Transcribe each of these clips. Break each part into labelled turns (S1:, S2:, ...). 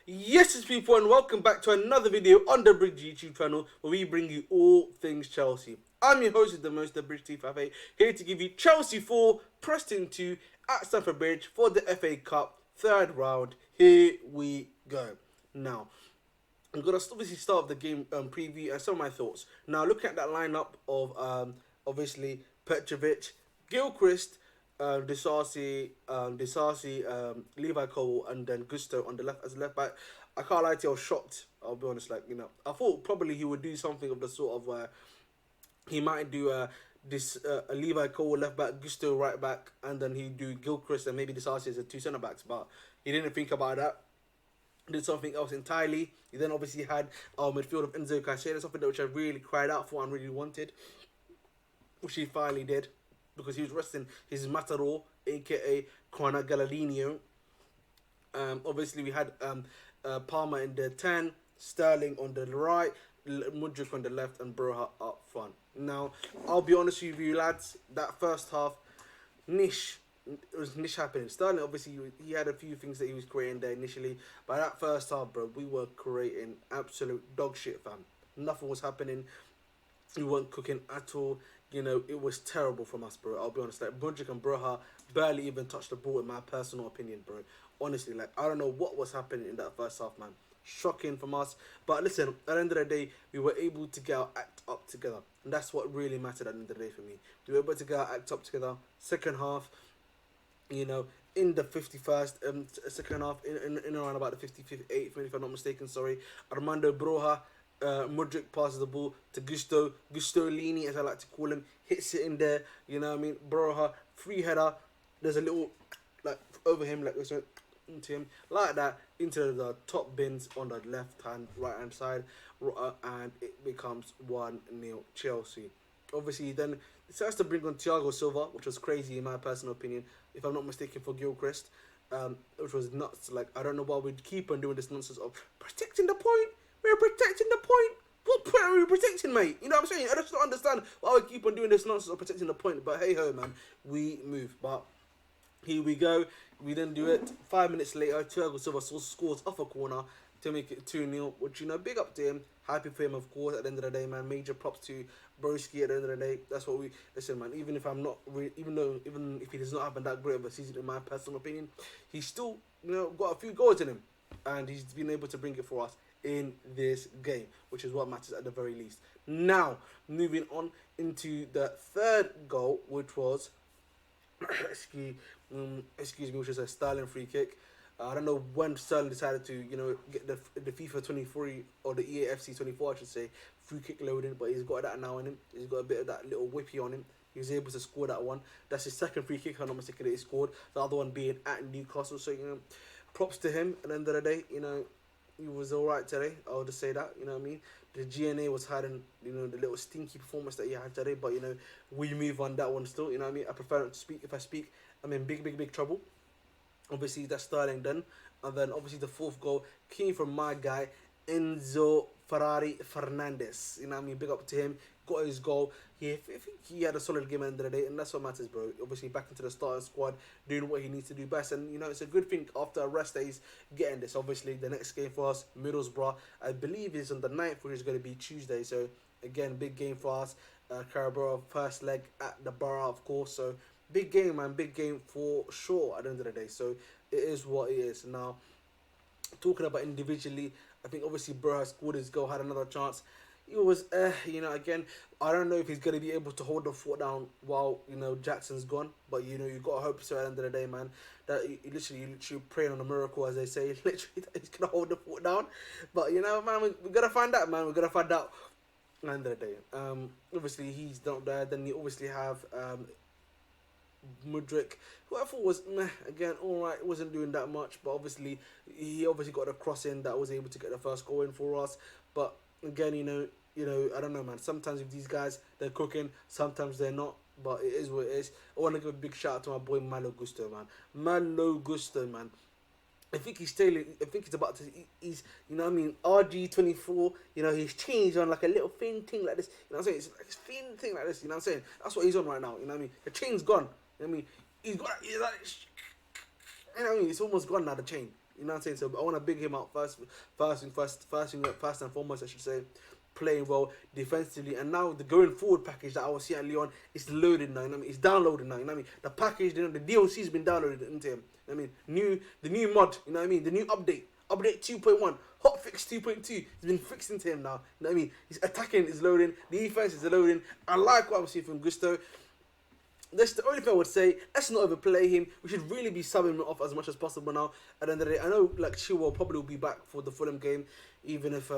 S1: Yes, it's people, and welcome back to another video on the Bridge YouTube channel where we bring you all things Chelsea. I'm your host, the most, the Bridge T58, here to give you Chelsea 4, Preston 2 at Stamford Bridge for the FA Cup third round. Here we go. Now, I'm gonna obviously start the game preview and some of my thoughts. Now, looking at that lineup of obviously Petrovic, Gilchrist, Disasi, Levi Cole, and then Gusto on the left as a left back. I can't lie to you, I was shocked. I'll be honest. I thought probably he would do something of the sort of he might do this Levi Cole left back, Gusto right back, and then he'd do Gilchrist and maybe Disasi as the two centre backs. But he didn't think about that, did something else entirely. He then obviously had our midfield of Enzo Caicedo, something that which I really cried out for and really wanted, which he finally did because he was resting his Matador, aka Corna Galladinho. Obviously, we had Palmer in the 10, Sterling on the right, Mudryk on the left, and Broja up front. Now, I'll be honest with you, lads, that first half, niche. It was niche happening. Sterling, obviously, he had a few things that he was creating there initially, but that first half, bro, we were creating absolute dog shit, fam. Nothing was happening. We weren't cooking at all. It was terrible from us, bro. I'll be honest. Like, Mudryk and Broja barely even touched the ball, in my personal opinion, bro. Honestly, I don't know what was happening in that first half, man. Shocking from us. But listen, at the end of the day, we were able to get our act up together. And that's what really mattered at the end of the day for me. We were able to get our act up together. Second half, in the 51st, second half, in around about the 58th, if I'm not mistaken, sorry, Armando Broja, Mudryk passes the ball to Gusto Lini, as I like to call him, hits it in there, you know what I mean, Broja, free header, there's a little, like, over him, like, into him, like that, into the top bins on the left-hand, right-hand side, and it becomes 1-0 Chelsea. Obviously, then decides to bring on Thiago Silva, which was crazy in my personal opinion, if I'm not mistaken, for Gilchrist, which was nuts. Like, I don't know why we'd keep on doing this nonsense of protecting the point. We're protecting the point. What point are we protecting, mate? You know what I'm saying? I just don't understand why we keep on doing this nonsense of protecting the point. But hey ho, man, we move. But here we go. We then do it. 5 minutes later, Thiago Silva scores off a corner to make it 2-0, which, big up to him. Happy for him, of course, at the end of the day, man. Major props to Broski at the end of the day. That's what we... Listen, man, even if he does not have that great of a season, in my personal opinion, he's still, got a few goals in him. And he's been able to bring it for us in this game, which is what matters at the very least. Now, moving on into the third goal, which was... excuse me, which is a Sterling free kick. I don't know when Sterling decided to, get the FIFA 23 or the EAFC 24, I should say, free kick loading, but he's got that now in him. He's got a bit of that little whippy on him. He was able to score that one. That's his second free kick, I'm not mistaken, that he scored. The other one being at Newcastle. So, props to him. At the end of the day, he was alright today. I'll just say that, you know what I mean? The GNA was hiding, the little stinky performance that he had today, but, we move on that one still, you know what I mean? I prefer not to speak. If I speak, I'm in big trouble. Obviously, that's Sterling then. And then, obviously, the fourth goal came from my guy, Enzo Ferrari Fernandez. You know what I mean? Big up to him. Got his goal. I think he had a solid game at the end of the day, and that's what matters, bro. Obviously, back into the starting squad, doing what he needs to do best. And, it's a good thing after a rest that he's getting this. Obviously, the next game for us, Middlesbrough, I believe is on the 9th, which is going to be Tuesday. So, again, big game for us. Carabao, first leg at the Borough, of course. So, big game, man. Big game for sure at the end of the day. So, it is what it is. Now, talking about individually, I think obviously Broja scored his goal, had another chance. It was, again, I don't know if he's going to be able to hold the fort down while, Jackson's gone. But, you got to hope so at the end of the day, man. That you literally praying on a miracle, as they say. Literally, that he's going to hold the fort down. But, man, we got to find out, man. We got to find out at the end of the day. Obviously, he's not there. Then you obviously have Mudryk, who I thought was again alright, wasn't doing that much, but obviously he got a cross in that was able to get the first goal in for us. But again, I don't know, man. Sometimes with these guys, they're cooking, sometimes they're not. But it is what it is. I want to give a big shout out to my boy Malo Gusto, man. Malo Gusto, man. I think he's tailing. I think he's about to. He's, RG24. He's changed on like a little thin thing like this. You know what I'm saying? It's like a thin thing like this. You know what I'm saying? That's what he's on right now. You know what I mean? The chain's gone. You know what I mean? He's like, And I mean, it's almost gone now, the chain. You know what I'm saying? So I want to big him out first and foremost, I should say, playing well defensively. And now the going forward package that I was seeing at Leon is loaded now. You know what I mean? It's downloaded now. You know what I mean? The package, the DLC's been downloaded into him. You know what I mean? The new mod. You know what I mean? The new update. Update 2.1, hotfix 2.2, has been fixed into him now. You know what I mean? His attacking is loading, the defense is loading. I like what I'm seeing from Gusto. That's the only thing I would say. Let's not overplay him. We should really be subbing him off as much as possible now. At the end of the day, I know like Chilwell probably will be back for the Fulham game, even if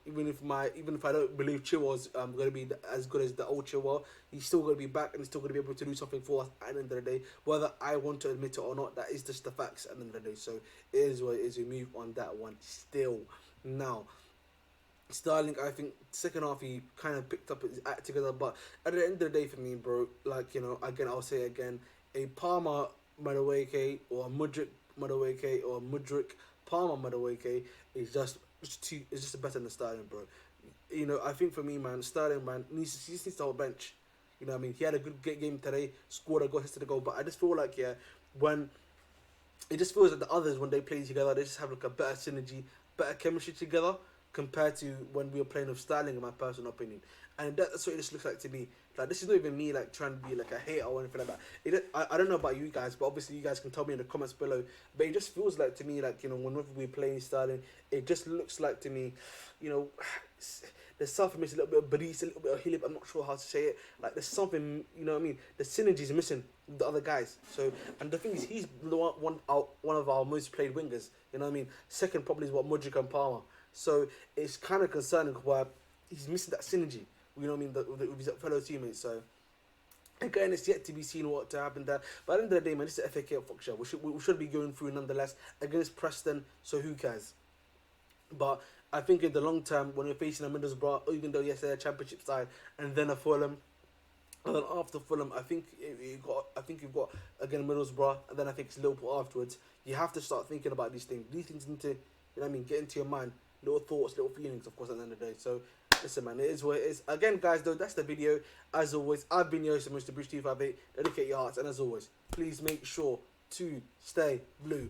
S1: even if I don't believe Chilwell's going to be as good as the old Chilwell, he's still going to be back and he's still going to be able to do something for us at the end of the day. Whether I want to admit it or not, that is just the facts at the end of the day. So it is what it is. We move on that one still now. Sterling, I think second half he kind of picked up his act together, but at the end of the day for me, bro, like, you know, again, I'll say it again, a Palmer Madueke or a Mudryk Madueke or a Mudryk Palmer Madueke is just better than Sterling, bro. You know, I think for me, man, Sterling, man, he just needs to hold bench. You know what I mean? He had a good game today, scored a goal, hits to the goal, but I just feel like, yeah, when it just feels like the others, when they play together, they just have like a better synergy, better chemistry together compared to when we were playing with Sterling, in my personal opinion. And that's what it just looks like to me. Like, this is not even me like trying to be like a hater or anything like that. I don't know about you guys, but obviously you guys can tell me in the comments below. But it just feels like to me, like, you know, whenever we're playing Sterling, it just looks like to me, you know, there's something missing, a little bit of Baris, a little bit of Hilib, I'm not sure how to say it. Like, there's something, you know what I mean? The synergy is missing with the other guys. So, and the thing is, he's one of our most played wingers. You know what I mean? Second probably is what Mudryk and Palmer. So it's kind of concerning why he's missing that synergy. You know what I mean? With his fellow teammates. So again, it's yet to be seen what to happen there. But at the end of the day, man, this is FA Cup fuck show. We should be going through nonetheless against Preston. So who cares? But I think in the long term, when you're facing a Middlesbrough, even though yes they're a Championship side, and then a Fulham, and then after Fulham, I think you've got again Middlesbrough, and then I think it's Liverpool afterwards. You have to start thinking about these things. These things need to, you know what I mean, get into your mind. Little thoughts, little feelings, of course, at the end of the day. So, listen, man, it is what it is. Again, guys, though, that's the video. As always, I've been your host, Mr. Bruce 258. Dedicate your hearts, and as always, please make sure to stay blue.